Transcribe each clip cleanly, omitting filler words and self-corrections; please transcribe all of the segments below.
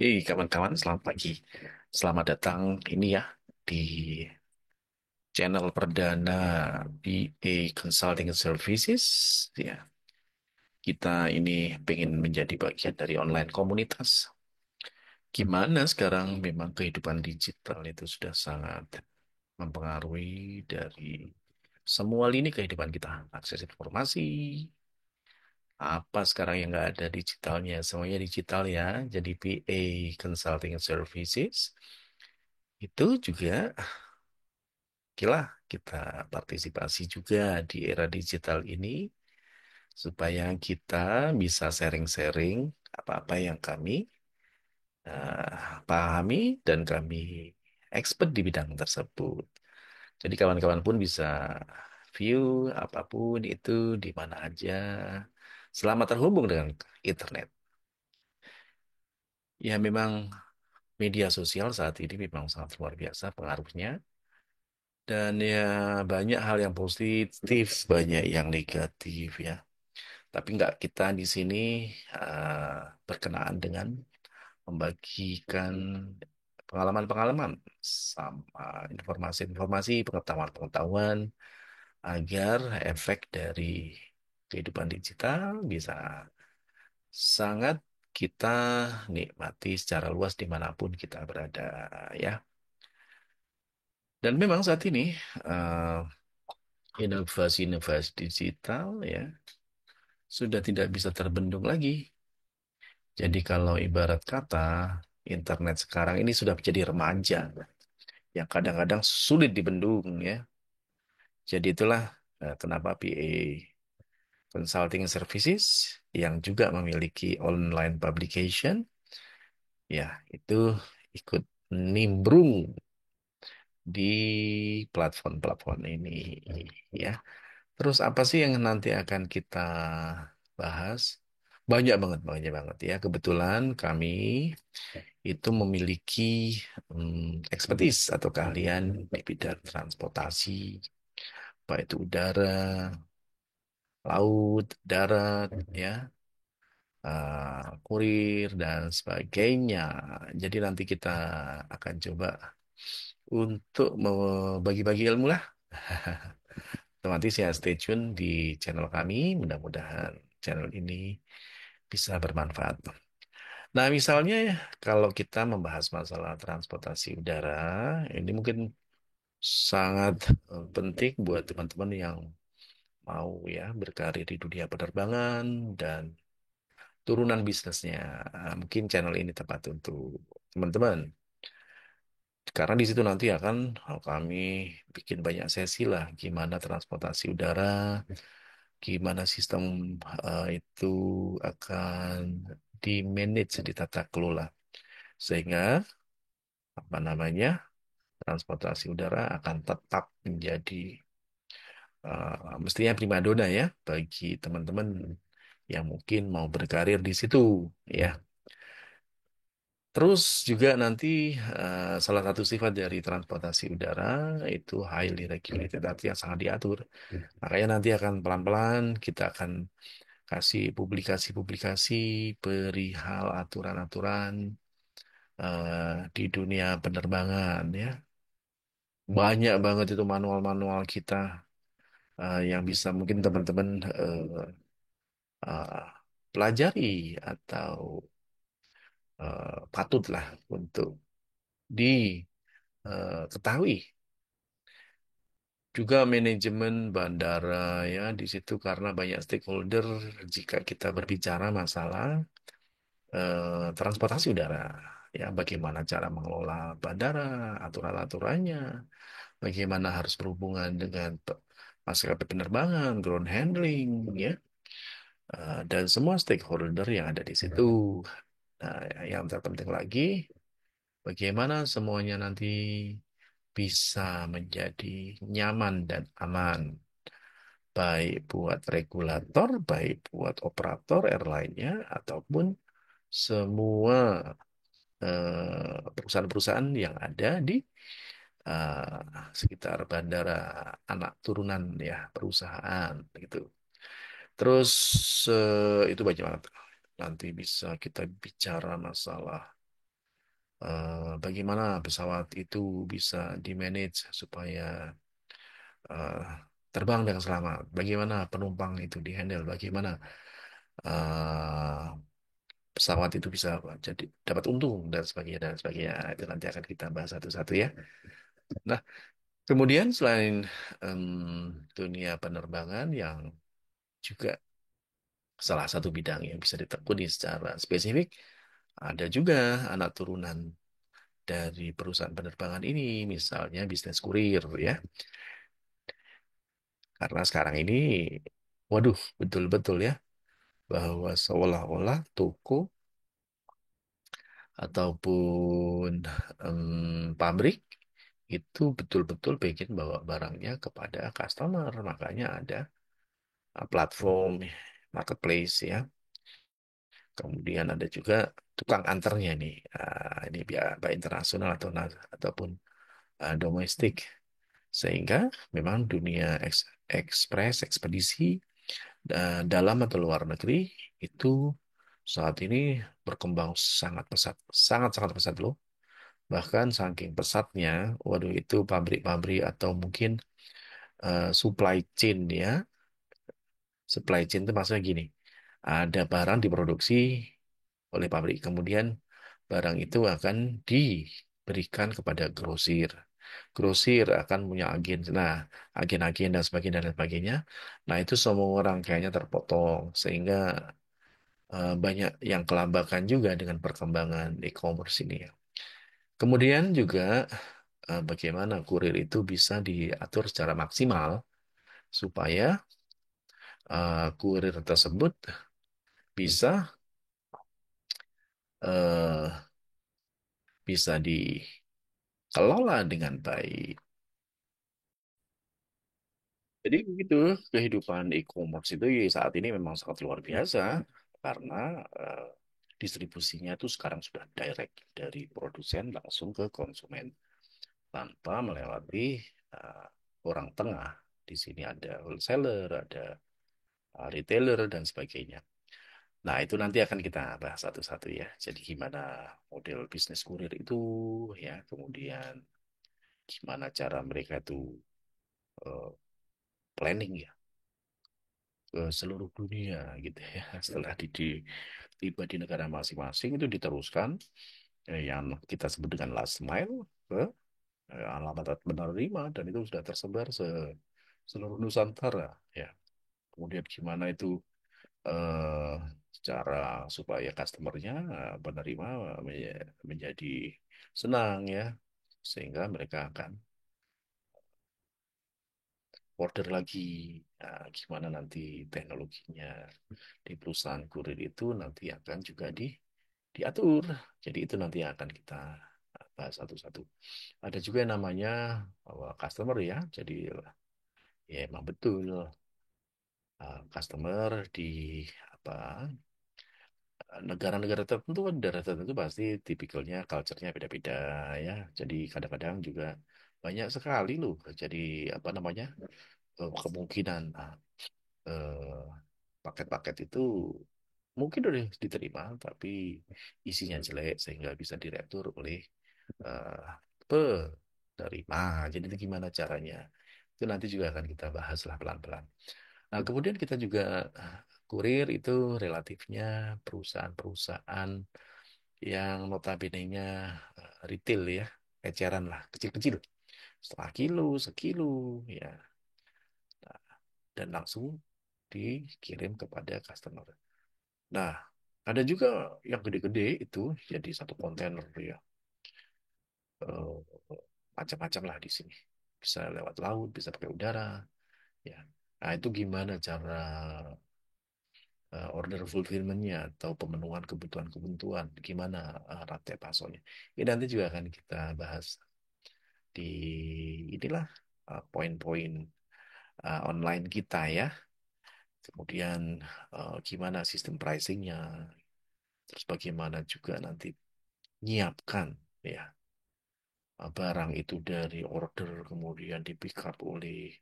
Kawan-kawan, selamat pagi. Selamat datang ini ya di channel perdana BA Consulting Services. Ya, kita ini pengen menjadi bagian dari online komunitas. Gimana sekarang memang kehidupan digital itu sudah sangat mempengaruhi dari semua lini kehidupan kita. Akses informasi, apa sekarang yang nggak ada digitalnya, semuanya digital ya. Jadi BA Consulting Services itu juga okelah kita partisipasi juga di era digital ini supaya kita bisa sharing-sharing apa-apa yang kami pahami dan kami expert di bidang tersebut. Jadi kawan-kawan pun bisa view apapun itu di mana aja selama terhubung dengan internet. Ya memang media sosial saat ini memang sangat luar biasa pengaruhnya. Dan ya banyak hal yang positif, banyak yang negatif ya. Tapi nggak kita di sini berkenaan dengan membagikan pengalaman-pengalaman sama informasi-informasi, pengetahuan-pengetahuan agar efek dari kehidupan digital bisa sangat kita nikmati secara luas dimanapun kita berada ya. Dan memang saat ini eh, inovasi-inovasi digital ya sudah tidak bisa terbendung lagi. Jadi kalau ibarat kata internet sekarang ini sudah menjadi remaja yang kadang-kadang sulit dibendung ya. Jadi itulah kenapa PA Consulting Services yang juga memiliki online publication ya itu ikut nimbrung di platform-platform ini ya. Terus apa sih yang nanti akan kita bahas? Banyak banget ya. Kebetulan kami itu memiliki expertise atau keahlian di bidang transportasi, baik itu udara, laut, darat, ya, kurir dan sebagainya. Jadi nanti kita akan coba untuk bagi-bagi ilmu lah. Otomatis ya stay tune di channel kami. Mudah-mudahan channel ini bisa bermanfaat. Nah, misalnya ya, kalau kita membahas masalah transportasi udara, ini mungkin sangat penting buat teman-teman yang mau ya berkarir di dunia penerbangan dan turunan bisnisnya. Mungkin channel ini tepat untuk teman-teman. Karena di situ nanti akan kami bikin banyak sesi lah, gimana transportasi udara, gimana sistem itu akan di-manage, ditata kelola. Sehingga apa namanya transportasi udara akan tetap menjadi mestinya primadona ya bagi teman-teman yang mungkin mau berkarir di situ ya. Terus juga nanti salah satu sifat dari transportasi udara itu highly regulated, artinya sangat diatur. Makanya nanti akan pelan-pelan kita akan kasih publikasi-publikasi perihal aturan-aturan di dunia penerbangan ya. Banyak banget itu manual-manual kita yang bisa mungkin teman-teman uh, pelajari atau patutlah untuk diketahui. Juga manajemen bandara ya di situ karena banyak stakeholder jika kita berbicara masalah transportasi udara ya bagaimana cara mengelola bandara, aturan-aturannya, bagaimana harus berhubungan dengan maskapai penerbangan, ground handling ya dan semua stakeholder yang ada di situ. Nah, yang terpenting lagi, bagaimana semuanya nanti bisa menjadi nyaman dan aman, baik buat regulator, baik buat operator airline-nya, ataupun semua perusahaan-perusahaan yang ada di sekitar bandara anak turunan ya perusahaan gitu. Terus itu banyak banget. Nanti bisa kita bicara masalah bagaimana pesawat itu bisa di-manage supaya eh, terbang dengan selamat, bagaimana penumpang itu di-handle, bagaimana eh, pesawat itu bisa jadi dapat untung dan sebagainya dan sebagainya. Itu nanti akan kita bahas satu-satu ya. Nah, kemudian selain dunia penerbangan yang juga salah satu bidang yang bisa ditekuni secara spesifik, ada juga anak turunan dari perusahaan penerbangan ini, misalnya bisnis kurir ya. Karena sekarang ini, waduh, betul-betul ya, bahwa seolah-olah toko ataupun pabrik itu betul-betul pengen bawa barangnya kepada customer. Makanya ada platform marketplace ya. Kemudian ada juga tukang anternya nih. Ini baik internasional ataupun domestik. Sehingga memang dunia ekspres, ekspedisi dalam atau luar negeri itu saat ini berkembang sangat pesat, sangat-sangat pesat loh. Bahkan saking pesatnya, waduh itu pabrik-pabrik atau mungkin supply chain ya. Supply chain itu maksudnya gini, ada barang diproduksi oleh pabrik, kemudian barang itu akan diberikan kepada grosir. Grosir akan punya agen, nah agen-agen dan sebagainya. Nah itu semua orang kayaknya terpotong sehingga banyak yang kelambakan juga dengan perkembangan e-commerce ini ya. Kemudian juga bagaimana kurir itu bisa diatur secara maksimal supaya kurir tersebut bisa eh, bisa dikelola dengan baik. Jadi begitu kehidupan e-commerce itu ya saat ini memang sangat luar biasa karena eh, distribusinya itu sekarang sudah direct dari produsen langsung ke konsumen tanpa melewati eh, orang tengah. Di sini ada wholesaler, ada retailer dan sebagainya. Nah, itu nanti akan kita bahas satu-satu ya. Jadi gimana model bisnis kurir itu ya, kemudian gimana cara mereka itu eh, planning ya ke seluruh dunia gitu ya. Setelah tiba di negara masing-masing itu diteruskan yang kita sebut dengan last mile ke alamat penerima dan itu sudah tersebar seluruh Nusantara ya. Kemudian gimana itu eh, secara supaya customernya penerima menjadi senang ya sehingga mereka akan order lagi. Nah, gimana nanti teknologinya di perusahaan kurir itu nanti akan juga diatur. Jadi itu nanti akan kita bahas satu-satu. Ada juga yang namanya customer ya. Jadi ya emang betul customer di apa negara-negara tertentu kan daerah tertentu pasti tipikalnya culture-nya beda-beda ya. Jadi kadang-kadang juga banyak sekali loh. Jadi apa namanya kemungkinan eh, paket-paket itu mungkin udah diterima tapi isinya jelek sehingga bisa diretur oleh eh, penerima. Jadi itu gimana caranya? Itu nanti juga akan kita bahas lah pelan-pelan. Nah, kemudian kita juga kurir itu relatifnya perusahaan-perusahaan yang notabene-nya retail ya, eceran lah, kecil-kecil. Setengah kilo, sekilo, ya. Nah, dan langsung dikirim kepada customer. Nah, ada juga yang gede-gede itu jadi satu kontainer ya. Eh, Macam-macam lah di sini. Bisa lewat laut, bisa pakai udara, ya. Nah, itu gimana cara order fulfillment-nya atau pemenuhan kebutuhan-kebutuhan, gimana rantai pasoknya. Ini nanti juga akan kita bahas di inilah poin-poin online kita ya. Kemudian gimana sistem pricing-nya, terus bagaimana juga nanti nyiapkan ya barang itu dari order kemudian di pick up oleh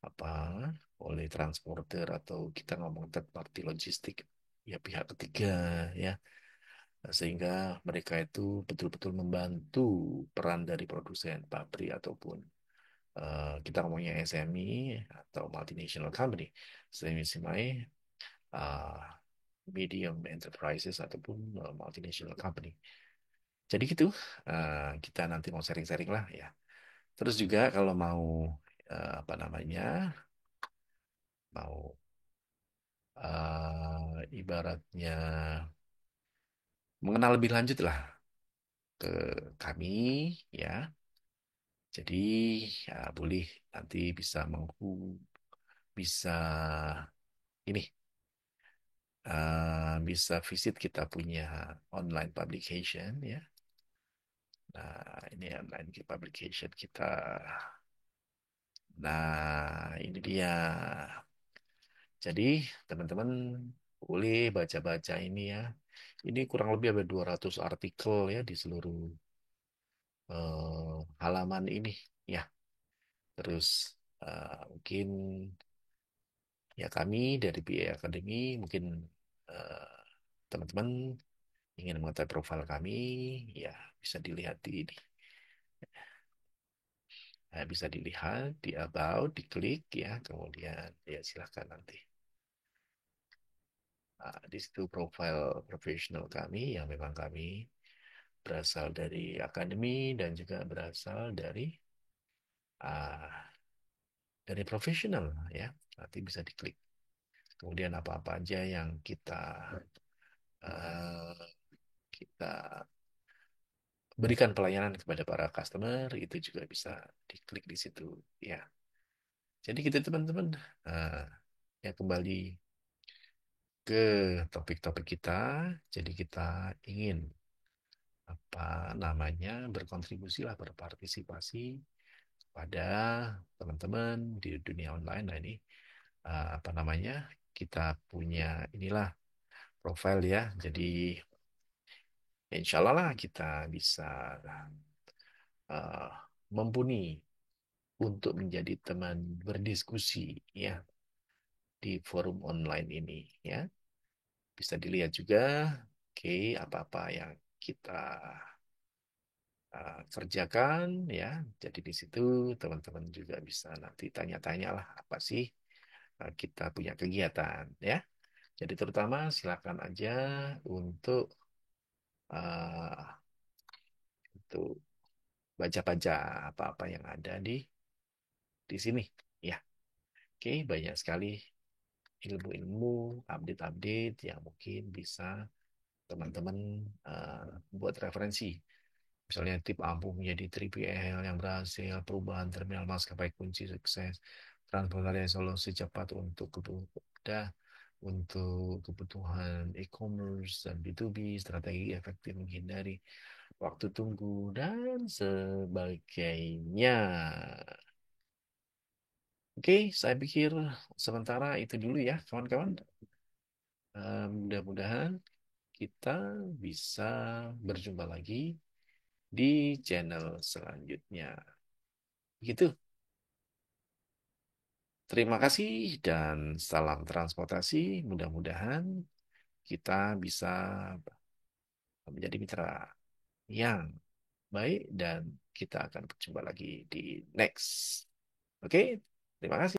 apa oleh transporter atau kita ngomong third party logistik ya pihak ketiga ya sehingga mereka itu betul-betul membantu peran dari produsen pabrik ataupun kita ngomongnya SME atau multinational company, semi-semi, uh, medium enterprises ataupun multinational company. Jadi gitu, kita nanti mau sharing-sharing lah ya. Terus juga kalau mau apa namanya, mau ibaratnya mengenal lebih lanjut lah ke kami ya. Jadi ya boleh nanti bisa ini bisa visit kita punya online publication ya. Nah, ini online publication kita. Nah, ini dia. Jadi, teman-teman boleh baca-baca ini ya. Ini kurang lebih ada 200 artikel ya di seluruh halaman ini ya. Terus mungkin ya kami dari PA Academy mungkin eh, teman-teman ingin mengetahui profil kami ya bisa dilihat di ini. Nah, bisa dilihat di about, diklik ya, kemudian ya silahkan nanti. Nah, di situ profil profesional kami yang memang kami berasal dari akademi dan juga berasal ah, dari profesional ya. Nanti bisa diklik. Kemudian apa-apa aja yang ah, kita berikan pelayanan kepada para customer itu juga bisa diklik di situ ya. Jadi kita teman-teman ah, ya kembali ke topik-topik kita. Jadi kita ingin apa namanya berkontribusi lah berpartisipasi pada teman-teman di dunia online. Nah ini apa namanya kita punya inilah profil ya. Jadi insya Allah lah kita bisa uh, mumpuni untuk menjadi teman berdiskusi ya di forum online ini ya. Bisa dilihat juga, oke, apa-apa yang kita kerjakan ya. Jadi di situ teman-teman juga bisa nanti tanya-tanya lah apa sih kita punya kegiatan ya. Jadi terutama silakan aja untuk uh, untuk baca-baca apa-apa yang ada di sini ya. Oke, banyak sekali ilmu-ilmu, update-update yang mungkin bisa teman-teman buat referensi. Misalnya tip ampuh menjadi 3PL yang berhasil, perubahan terminal maskapai kunci sukses, transportasi solusi cepat untuk kebutuhan e-commerce dan B2B, strategi efektif menghindari waktu tunggu dan sebagainya. Oke, saya pikir sementara itu dulu ya, kawan-kawan. Mudah-mudahan kita bisa berjumpa lagi di channel selanjutnya. Gitu. Terima kasih dan salam transportasi. Mudah-mudahan kita bisa menjadi mitra yang baik dan kita akan berjumpa lagi di next. Oke, terima kasih.